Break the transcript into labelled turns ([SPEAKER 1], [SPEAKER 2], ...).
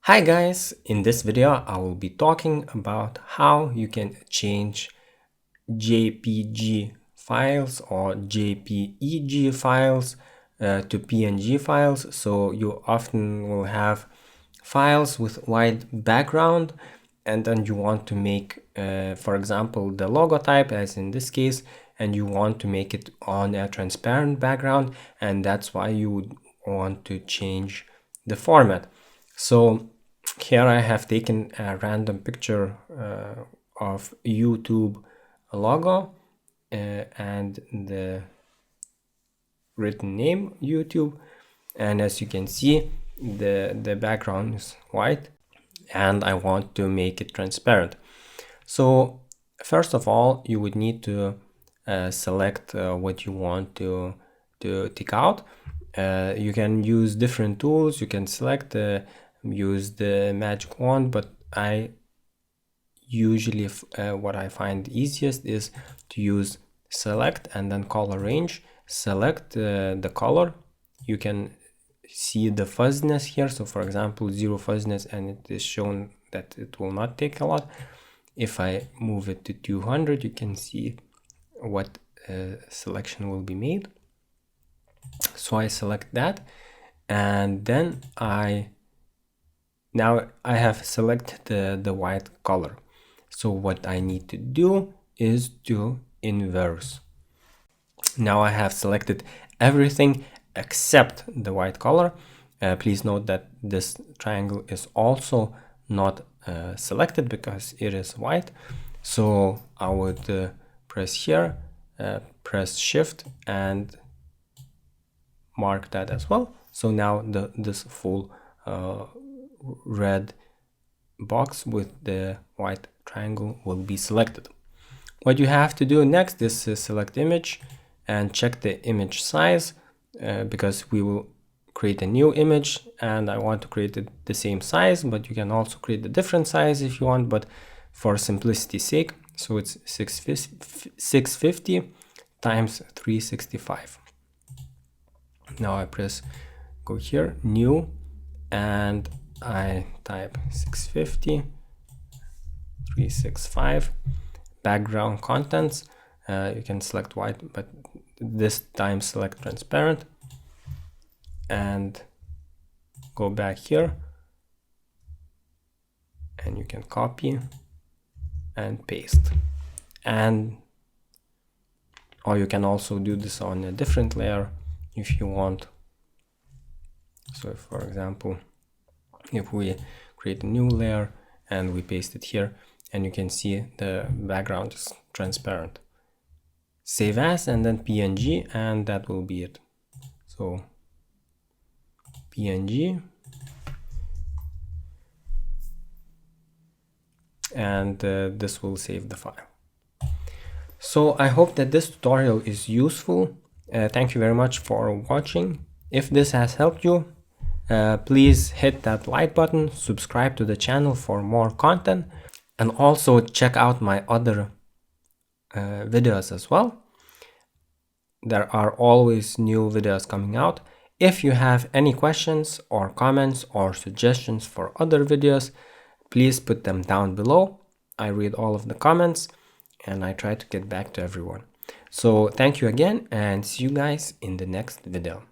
[SPEAKER 1] Hi guys, in this video I will be talking about how you can change JPG files or JPEG files to PNG files. So you often will have files with white background and then you want to make for example the logo type, as in this case, and you want to make it on a transparent background, and that's why you would want to change the format. So here I have taken a random picture of YouTube logo and the written name YouTube, and as you can see the background is white and I want to make it transparent. So first of all you would need to select what you want to take out. You can use different tools, you can select use the magic wand, but I usually what I find easiest is to use select and then color range. Select the color. You can see the fuzziness here, so for example 0 fuzziness, and it is shown that it will not take a lot. If I move it to 200, you can see what selection will be made. So I select that, and then now I have selected the white color. So what I need to do is to inverse. Now I have selected everything except the white color. Please note that this triangle is also not selected because it is white. So I would press here, press shift and mark that as well. So now this full red box with the white triangle will be selected. What you have to do next is select image and check the image size because we will create a new image and I want to create it the same size, but you can also create a different size if you want, but for simplicity's sake, so it's 650 times 365. Now I press go here, new, and I type 650 365 background contents. You can select white, but this time select transparent and go back here, and you can copy and paste, and or you can also do this on a different layer if you want. So if, for example, if we create a new layer and we paste it here, and you can see the background is transparent. Save as and then PNG, and that will be it. So PNG, and this will save the file. So I hope that this tutorial is useful. Thank you very much for watching. If this has helped you, please hit that like button, subscribe to the channel for more content, and also check out my other videos as well. There are always new videos coming out. If you have any questions or comments or suggestions for other videos, please put them down below. I read all of the comments and I try to get back to everyone. So thank you again and see you guys in the next video.